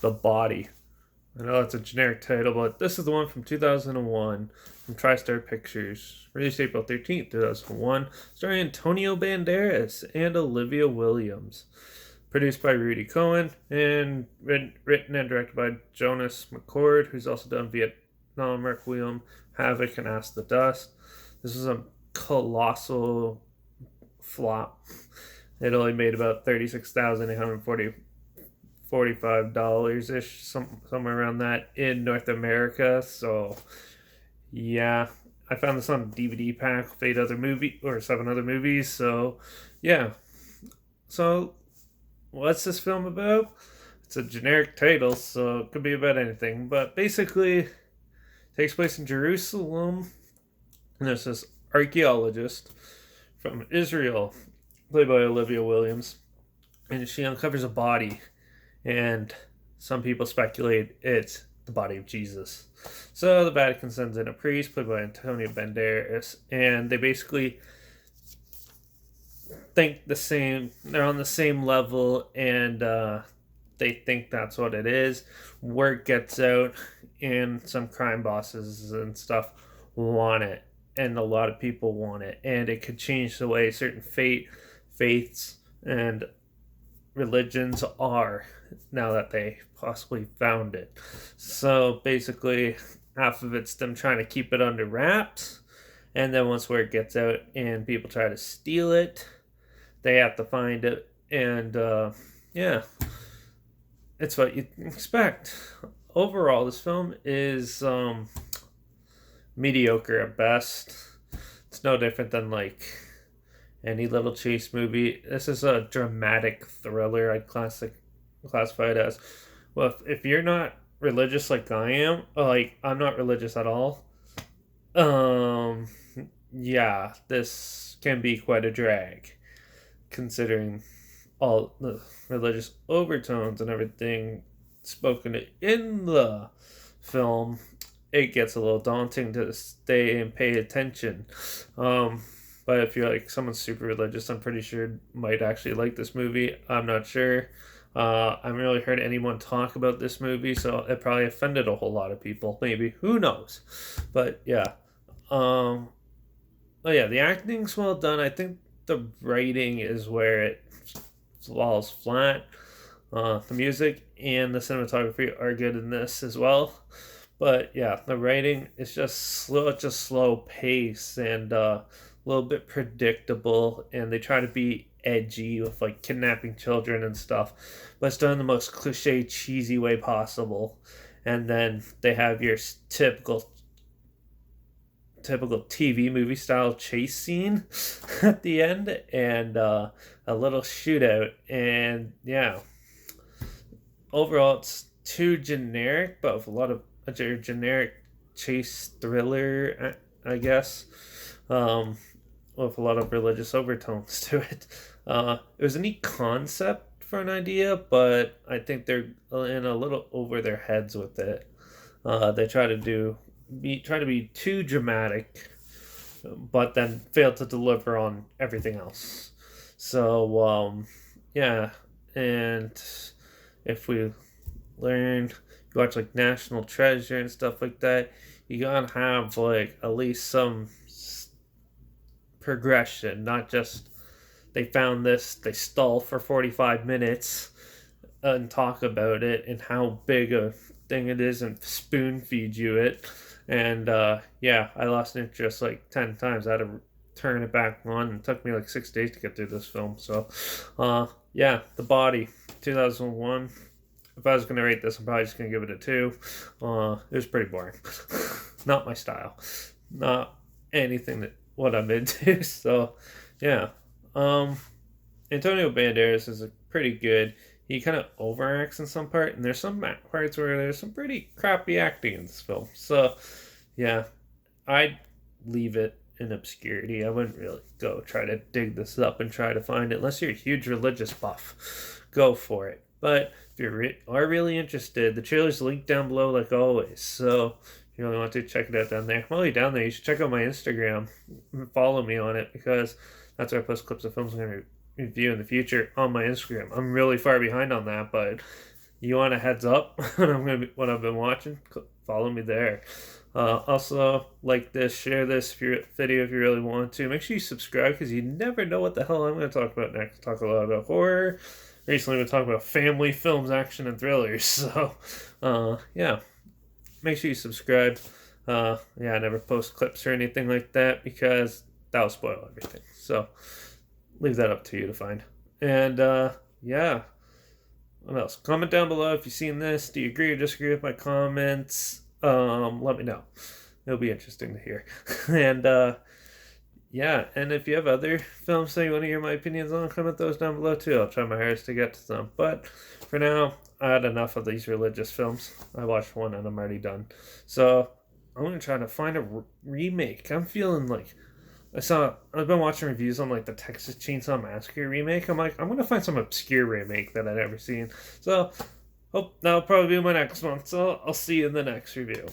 The Body. I know it's a generic title, but this is the one from 2001 from TriStar Pictures, released April 13th, 2001, starring Antonio Banderas and Olivia Williams. Produced by Rudy Cohen and written and directed by Jonas McCord, who's also done Vietnam Requiem, Havoc, and Ask the Dust. This is a colossal flop. It only made about 36,845 ish, somewhere around that in North America. So yeah, I found this on a DVD pack with 7 other movies. So yeah, so what's this film about? It's a generic title, so it could be about anything. But basically, it takes place in Jerusalem, and there's this archaeologist from Israel, played by Olivia Williams, and she uncovers a body, and some people speculate it's the body of Jesus. So the Vatican sends in a priest, played by Antonio Banderas, and they basically think the same. They're on the same level, and they think that's what it is. Word gets out, and some crime bosses and stuff want it, and a lot of people want it, and it could change the way certain faiths, and religions are now that they possibly found it. So basically, half of it's them trying to keep it under wraps, and then once word gets out and people try to steal it, they have to find it, and yeah, it's what you expect. Overall, this film is mediocre at best. It's no different than like any little chase movie. This is a dramatic thriller. I'd classify it as. Well, if you're not religious like I am, like I'm not religious at all. Um, yeah, this can be quite a drag, considering all the religious overtones and everything spoken in the film. It gets a little daunting to stay and pay attention. But if you're like someone super religious, I'm pretty sure might actually like this movie. I'm not sure. I haven't really heard anyone talk about this movie, so it probably offended a whole lot of people. Maybe, who knows? But yeah, um, but yeah, the acting's well done. I think the writing is where it falls flat. The music and the cinematography are good in this as well. But yeah, the writing is just slow, just slow pace, and a little bit predictable. And they try to be edgy with like kidnapping children and stuff, but it's done in the most cliche, cheesy way possible. And then they have your typical TV movie style chase scene at the end, and a little shootout. And yeah, overall, it's too generic, but with a lot of a generic chase thriller, I guess, um, with a lot of religious overtones to it. It was a neat concept for an idea, but I think they're in a little over their heads with it. They try to be too dramatic, but then fail to deliver on everything else. So yeah, and if we learn, you watch like National Treasure and stuff like that, you gotta have like at least some progression, not just they found this, they stall for 45 minutes and talk about it and how big a thing it is and spoon feed you it. And yeah, I lost interest like 10 times. I had to turn it back on. It took me like 6 days to get through this film. So yeah, The Body, 2001. If I was going to rate this, I'm probably just going to give it a 2. It was pretty boring. Not my style. Not anything that what I'm into. So yeah, um, Antonio Banderas is a pretty good. He kind of overacts in some part, and there's some parts where there's some pretty crappy acting in this film. So, yeah, I'd leave it in obscurity. I wouldn't really go try to dig this up and try to find it unless you're a huge religious buff. Go for it. But if you are really interested, the trailer's linked down below, like always. So if you really want to, check it out down there. While you're down there, you should check out my Instagram. Follow me on it because that's where I post clips of films I'm going to review in the future on my Instagram. I'm really far behind on that, but you want a heads up when I've been watching, follow me there. Also, like this, share this video if you really want to. Make sure you subscribe because you never know what the hell I'm going to talk about next. Talk a lot about horror. Recently, we're talking about family films, action, and thrillers. So, yeah, make sure you subscribe. Yeah, I never post clips or anything like that because that'll spoil everything. So, leave that up to you to find. And, yeah. What else? Comment down below if you've seen this. Do you agree or disagree with my comments? Let me know. It'll be interesting to hear. And yeah, and if you have other films that you want to hear my opinions on, comment those down below too. I'll try my hardest to get to them. But for now, I had enough of these religious films. I watched one and I'm already done. So I'm gonna try to find a remake. I'm feeling like I've been watching reviews on like the Texas Chainsaw Massacre remake. I'm like, I'm gonna find some obscure remake that I've never seen. So, hope that'll probably be my next one. So I'll see you in the next review.